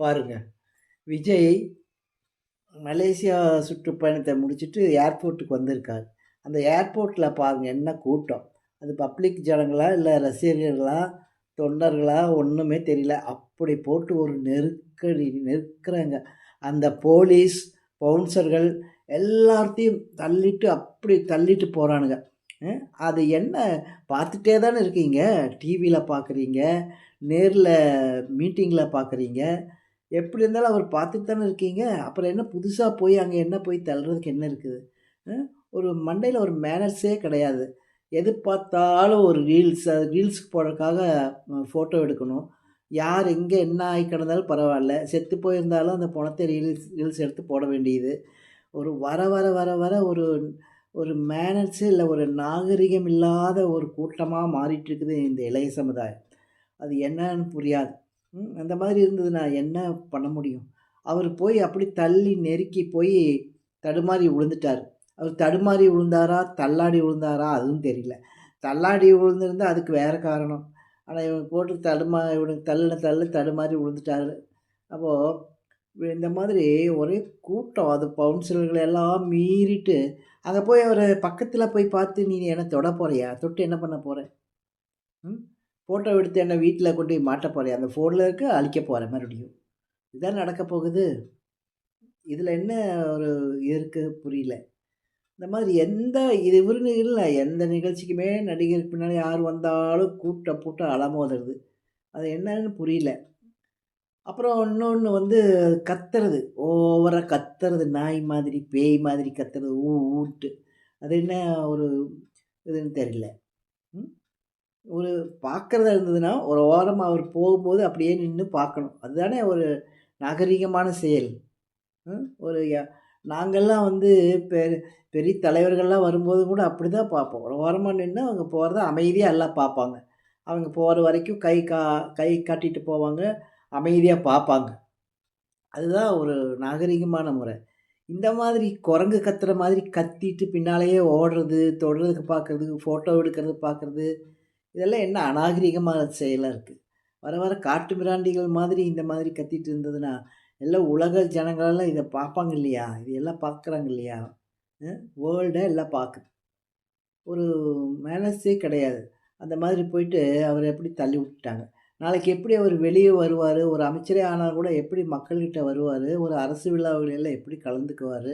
பாருங்க. விஜய் மலேசியா சுற்றுப்பயணத்த முடிச்சுட்டு ஏர்போர்ட்டுக்கு வந்திருக்காரு. அந்த ஏர்போர்ட்ல பாருங்க என்ன கூட்டம். அது பப்ளிக் ஜனங்களா, இல்ல ரசிகர்களா, தொண்டர்களா ஒண்ணுமே தெரியல. அப்படி போட்டு ஒரு நெருக்கடி நெருக்குறாங்க. அந்த போலீஸ், பவுன்சர்கள் எல்லாத்தையும் தள்ளிட்டு அப்படி தள்ளிட்டு போறானுங்க. அ அது என்ன பார்த்துட்டே தானே இருக்கீங்க. டிவில பார்க்குறீங்க, நேர்ல மீட்டிங்ல பார்க்குறீங்க. எப்படி இருந்தாலும் அவர் பார்த்துட்டு தானே இருக்கீங்க. அப்புறம் என்ன புதுசா போய் அங்க என்ன போய் தள்ளுறதுக்கு என்ன இருக்குது? அ ஒரு மண்டையில ஒரு மேனர்ஸே கிடையாது. எது பார்த்தாலும் ஒரு ரீல்ஸ், அது ரீல்ஸ்க்கு போடுறதுக்காக ஃபோட்டோ எடுக்கணும். யார் எங்க என்ன ஆகி கிடந்தாலும் பரவால்ல. செத்து போயிருந்தாலும் அந்த பொணத்த ரீல்ஸ் ரீல்ஸ் எடுத்து போட வேண்டியது. ஒரு வர வர வர வர ஒரு ஒரு மேனர்ஸே இல்ல. ஒரு நாகரிகம் இல்லாத ஒரு கூட்டமா மாறிட்டு இருக்குது இந்த இளைய சமுதாயம். அது என்னன்னு புரியாது. அந்த மாதிரி இருந்ததுன்னா என்ன பண்ண முடியும்? அவரு போய் அப்படி தள்ளி நெருக்கி போய் தடுமாறி விழுந்துட்டாரு. அவர் தடுமாறி விழுந்தாரா? தள்ளாடி விழுந்தாரா? அதுவும் தெரியல. தள்ளாடி விழுந்திருந்தா அதுக்கு வேற காரணம். ஆனா இவங்க போட்டு இவனுக்கு தள்ளுன தள்ளு தடுமாறி விழுந்துட்டாரு. அப்போ இந்த மாதிரி ஒரே கூட்டம். அது பவுன்சர்கள எல்லாம் மீறிட்டு, அங்க போய் அவரு பக்கத்துல போய் பார்த்து, "நீ என்ன தொட போறியா? தொட்டு என்ன பண்ண போற?" ம். ஃபோட்டோ எடுத்து என்ன வீட்ல கொண்டு போய் மாட்ட போறியா? அந்த ஃபோன்ல இருக்கு அழிக்க போறேன் மறுபடியும். இதான் நடக்க போகுது. இதுல என்ன ஒரு இருக்கு புரியல. இந்த மாதிரி எந்த இது இவருன்னு இல்ல. எந்த நிகழ்ச்சிக்குமே நடிகருக்கு பின்னாடி யார் வந்தாலும் கூட்டம் போட்டு அலமோதுறது. அது என்னன்னு புரியல. அப்புறம் இன்னொன்னு வந்து கத்துறது. ஓவரா கத்துறது. நாய் மாதிரி, பேய் மாதிரி கத்துறது. ஊன்ட்டு. அது என்ன ஒரு இதுன்னு தெரியல. ம். ஒரு பார்க்கிறதா இருந்ததுன்னா, ஒரு ஓரமா அவர் போகும்போது அப்படியே நின்னு பார்க்கணும். அதுதானே ஒரு நாகரீகமான செயல். ஒரு நாங்கலாம் வந்து பெ பெரிய தலைவர்கள்லாம் வரும்போது கூட அப்படிதான் பார்ப்போம். ஒரு ஓரமா நின்னு அவங்க போறத அமைதியா எல்லாம் பார்ப்பாங்க. அவங்க போற வரைக்கும் கை காட்டிட்டு போவாங்க. அமைதியா பார்ப்பாங்க. அதுதான் ஒரு நாகரீகமான முறை. இந்த மாதிரி குரங்கு கத்துற மாதிரி கத்திட்டு பின்னாலேயே ஓடுறது, தொடுறதுக்கு பார்க்கறது, ஃபோட்டோ எடுக்கிறது பார்க்கறது, இதெல்லாம் என்ன அநாகரிகமான செயலா இருக்கு. வர வர காட்டு மிராண்டிகள் மாதிரி இந்த மாதிரி கத்திட்டு இருந்ததுன்னா, எல்லாம் உலக ஜனங்களெல்லாம் இத பார்ப்பாங்க இல்லையா? இது எல்லாம் பார்க்குறாங்க இல்லையா? வேர்ல்டே எல்லாம் பார்க்குது. ஒரு மேனர்ஸே கிடையாது. அந்த மாதிரி போயிட்டு அவர எப்படி தள்ளி விட்டுட்டாங்க. நாளைக்கு எப்படி அவரு வெளிய வருவாரு? ஒரு அமைச்சரே ஆனா கூட எப்படி மக்கள்கிட்ட வருவாரு? ஒரு அரசு விழாவுகள்ல எப்படி கலந்துக்குவாரு?